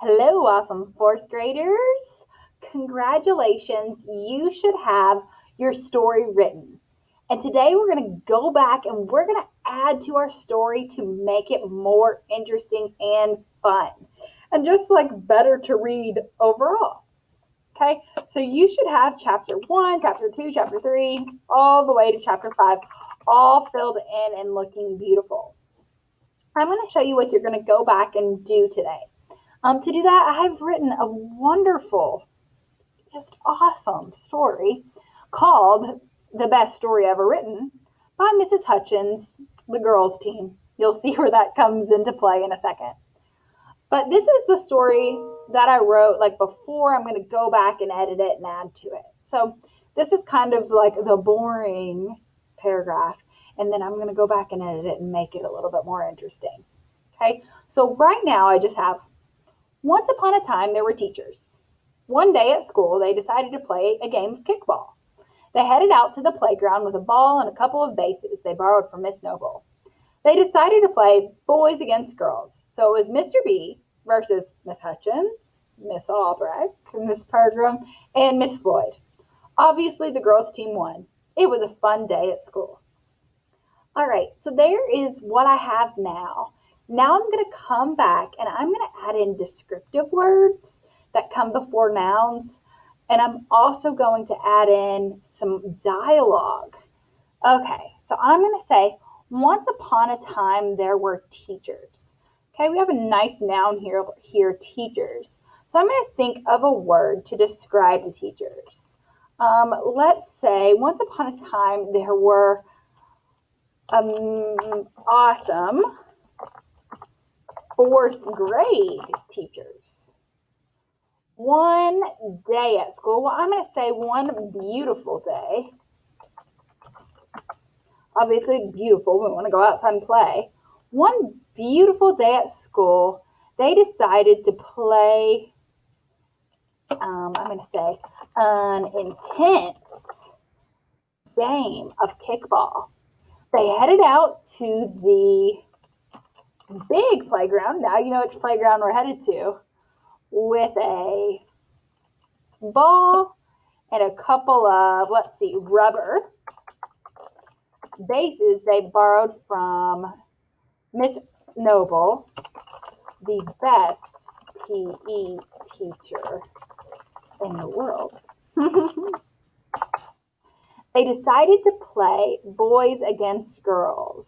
Hello, awesome fourth graders. Congratulations, you should have your story written. And today we're going to go back and we're going to add to our story to make it more interesting and fun. And just like better to read overall. Okay, so you should have chapter 1, chapter 2, chapter 3, all the way to chapter 5, all filled in and looking beautiful. I'm going to show you what you're going to go back and do today. To do that, I've written a wonderful, just awesome story called The Best Story Ever Written by Mrs. Hutchins, the girls' team. You'll see where that comes into play in a second. But this is the story that I wrote like before. I'm going to go back and edit it and add to it. So this is kind of like the boring paragraph. And then I'm going to go back and edit it and make it a little bit more interesting. Okay, so right now I just have once upon a time, there were teachers. One day at school, they decided to play a game of kickball. They headed out to the playground with a ball and a couple of bases they borrowed from Miss Noble. They decided to play boys against girls. So it was Mr. B versus Miss Hutchins, Miss Albrecht, Miss Pergram, and Miss Floyd. Obviously, the girls' team won. It was a fun day at school. All right, so there is what I have now. Now I'm going to come back and I'm going to add in descriptive words that come before nouns. And I'm also going to add in some dialogue. Okay, so I'm going to say, once upon a time, there were teachers. Okay, we have a nice noun here, teachers. So I'm going to think of a word to describe the teachers. Let's say, once upon a time, there were awesome fourth grade teachers. One day at school, well, I'm going to say one beautiful day. Obviously beautiful, we want to go outside and play. One beautiful day at school, they decided to play, I'm going to say, an intense game of kickball. They headed out to the big playground. Now you know which playground we're headed to, with a ball and a couple of, rubber bases they borrowed from Miss Noble, the best PE teacher in the world. They decided to play boys against girls.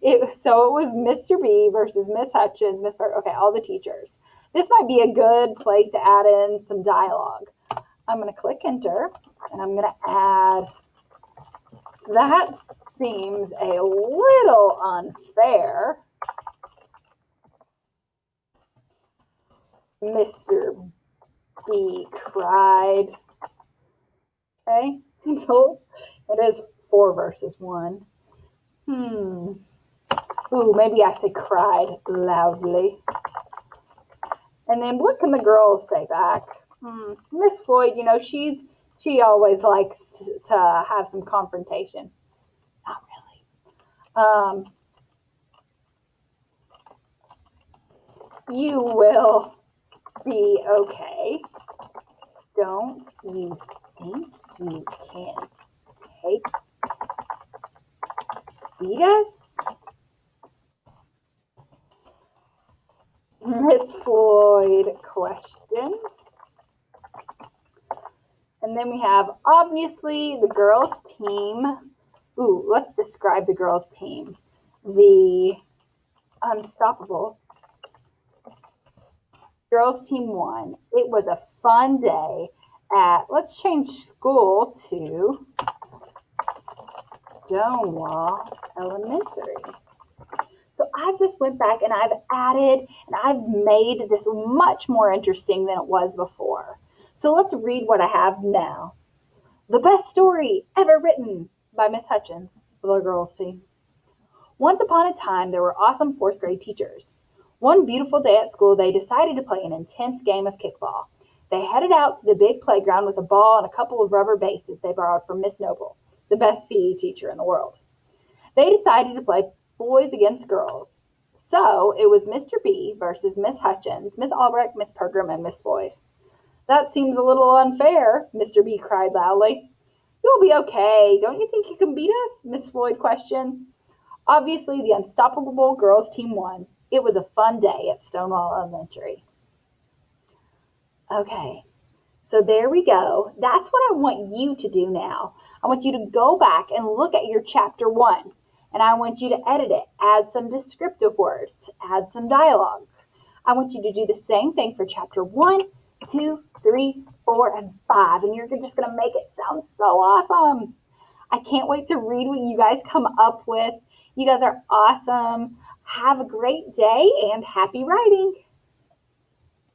It was Mr. B versus Miss Hutchins, okay, all the teachers. This might be a good place to add in some dialogue. I'm going to click enter, and I'm going to add, that seems a little unfair. Mr. B cried. Okay, so it is 4 versus 1. Ooh, maybe I say cried loudly. And then what can the girls say back? Miss Floyd, you know, she always likes to have some confrontation. Not really. You will be okay. Don't you think you can take beat us? Miss Floyd questioned. And then we have, obviously, the girls' team. Ooh, let's describe the girls' team. The unstoppable girls' team won. It was a fun day at, let's change school to Stonewall Elementary. So I just went back and I've added and I've made this much more interesting than it was before. So let's read what I have now. The best story ever written by Miss Hutchins, the girls' team. Once upon a time, there were awesome fourth grade teachers. One beautiful day at school, they decided to play an intense game of kickball. They headed out to the big playground with a ball and a couple of rubber bases they borrowed from Miss Noble, the best PE teacher in the world. They decided to play boys against girls. So it was Mr. B versus Miss Hutchins, Miss Albrecht, Miss Pergram, and Miss Floyd. That seems a little unfair, Mr. B cried loudly. You'll be okay. Don't you think you can beat us? Miss Floyd questioned. Obviously, the unstoppable girls team won. It was a fun day at Stonewall Elementary. Okay, so there we go. That's what I want you to do now. I want you to go back and look at your chapter 1. And I want you to edit it, add some descriptive words, add some dialogue. I want you to do the same thing for chapter 1, 2, 3, 4, and 5. And you're just going to make it sound so awesome. I can't wait to read what you guys come up with. You guys are awesome. Have a great day and happy writing.